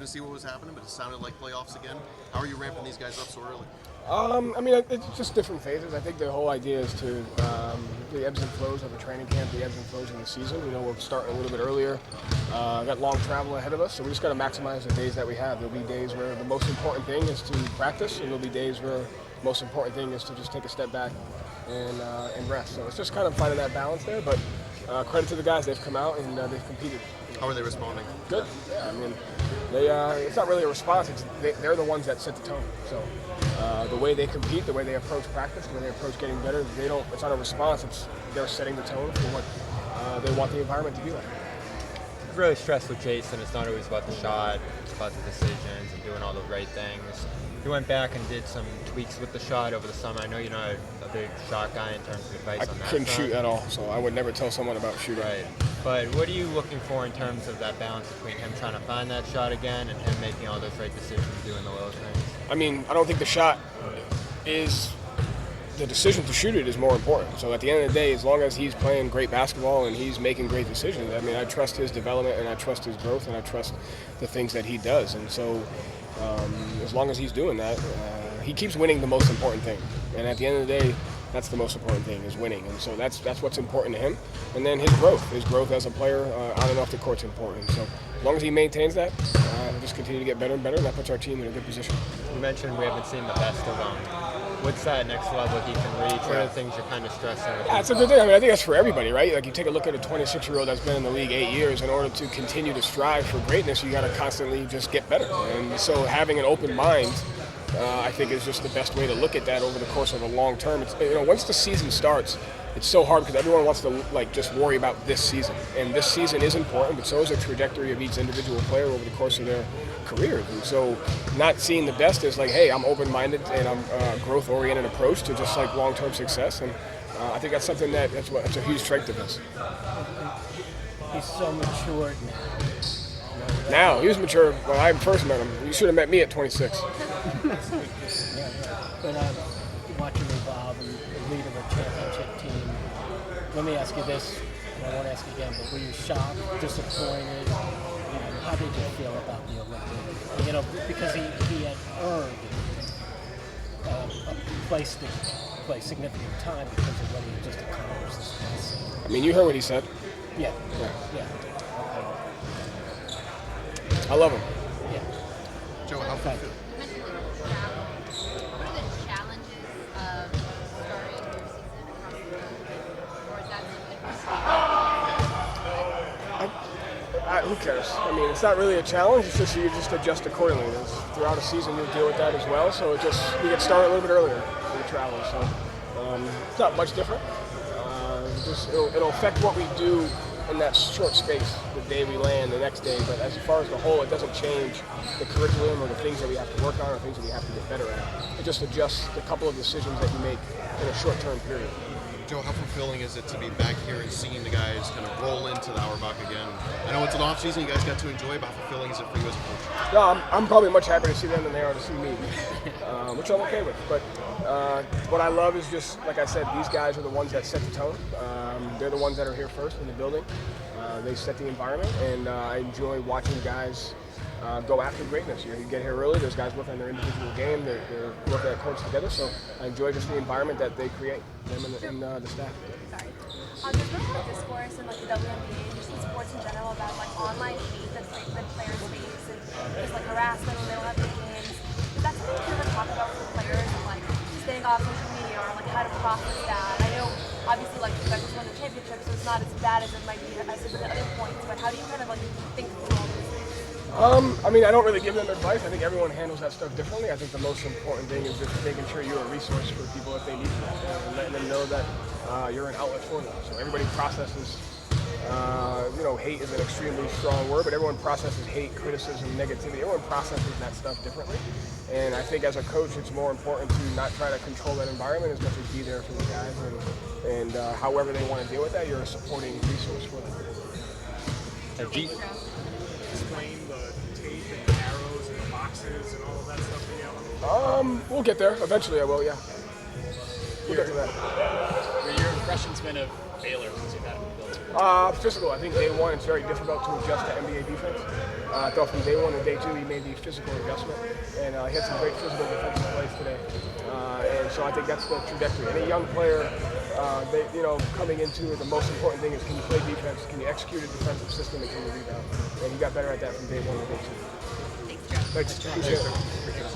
to see what was happening, but it sounded like playoffs again. How are you ramping these guys up so early? I mean, it's just different phases. I think the whole idea is to the ebbs and flows of a training camp, the ebbs and flows in the season. You know, we're starting a little bit earlier. Got long travel ahead of us, so we just got to maximize the days that we have. There'll be days where the most important thing is to practice, and there'll be days where the most important thing is to just take a step back and rest. So it's just kind of finding that balance there. But credit to the guys; they've come out and they've competed. How are they responding? Good. Yeah, I mean, it's not really a response. They're the ones that set the tone. So the way they compete, the way they approach practice, the way they approach getting better, it's not a response. They're setting the tone for what they want the environment to be like. It's really stressed with Jayson. It's not always about the shot. It's about the decisions and doing all the right things. You went back and did some tweaks with the shot over the summer. I know you're not a big shot guy in terms of advice on that. I couldn't shoot at all, so I would never tell someone about shooting. Right. But what are you looking for in terms of that balance between him trying to find that shot again and him making all those right decisions, doing the little things? I mean, I don't think the shot is the decision to shoot it is more important. So at the end of the day, as long as he's playing great basketball and he's making great decisions, I mean, I trust his development and I trust his growth and I trust the things that he does. And so as long as he's doing that, he keeps winning the most important thing. And at the end of the day, that's the most important thing, is winning. And so that's what's important to him. And then his growth as a player on and off the court's important. So as long as he maintains that, he'll just continue to get better and better, and that puts our team in a good position. You mentioned we haven't seen the best of him. What's that next level he can reach? What are the things you're kind of stressing? Yeah, it's a good thing. I mean, I think that's for everybody, right? Like, you take a look at a 26-year-old that's been in the league 8 years. In order to continue to strive for greatness, you got to constantly just get better. And so having an open mind, I think, is just the best way to look at that over the course of a long term. It's, once the season starts, it's so hard because everyone wants to just worry about this season. And this season is important, but so is the trajectory of each individual player over the course of their careers. And so not seeing the best is like, hey, I'm open-minded and I'm a growth-oriented approach to just like long-term success. And I think that's something that's a huge strength of his. He's so mature now. Now, he was mature when I first met him. You should have met me at 26. But watching him evolve and lead of a championship team. Let me ask you this, and I won't ask again, but were you shocked, disappointed? How did you feel about the Olympics? Because he had earned a place to play significant time because of what he had just accomplished this past. I mean, you heard what he said. Yeah. Okay. I love him. Yeah. Joe, how do you feel? What are the challenges of starting your season across the board? Or is that something Who cares? I mean, it's not really a challenge. It's just you just adjust accordingly. Throughout a season, you'll deal with that as well. So we get started a little bit earlier when we travel. So it's not much different. It'll affect what we do in that short space, the day we land, the next day. But as far as the whole, it doesn't change the curriculum or the things that we have to work on or things that we have to get better at. It just adjusts a couple of decisions that you make in a short-term period. Joe, how fulfilling is it to be back here and seeing the guys kind of roll into the Auerbach again? I know it's an off season you guys got to enjoy, but how fulfilling is it for you as a coach? No, I'm probably much happier to see them than they are to see me, which I'm okay with. But what I love is just, like I said, these guys are the ones that set the tone. They're the ones that are here first in the building. They set the environment, and I enjoy watching guys go after greatness. You get here early, there's guys working on their individual game, they're working at courts together, so I enjoy just the environment that they create, them and the staff. Sorry. There's been a lot of discourse in the WNBA and just in sports in general about online hate that's that players face and just harassment when they don't have big games. Is that something you ever talk about with the players and staying off social media or how to process that? I know obviously you guys just won the championship, so it's not as bad as it might be as it is at other points, but how do you kind of think through all those things? I mean, I don't really give them advice. I think everyone handles that stuff differently. I think the most important thing is just making sure you're a resource for people if they need you, and letting them know that you're an outlet for them. So everybody processes, hate is an extremely strong word, but everyone processes hate, criticism, negativity. Everyone processes that stuff differently. And I think as a coach, it's more important to not try to control that environment as much as be there for the guys. And however they want to deal with that, you're a supporting resource for them. Explain the tape and the arrows and the boxes and all of that stuff to you? We'll get there. Eventually I will, yeah. We'll get to that. Your impression's been of Baylor since you've had him built. Physical. I think day one it's very difficult to adjust to NBA defense. I thought from day one to day two he made the physical adjustment, and he had some great physical defensive plays today. And so I think that's the trajectory. Any young player, coming into it, the most important thing is can you play defense, can you execute a defensive system, and can you rebound. And he got better at that from day one to day two. Thanks, Joe. Thanks. Appreciate it.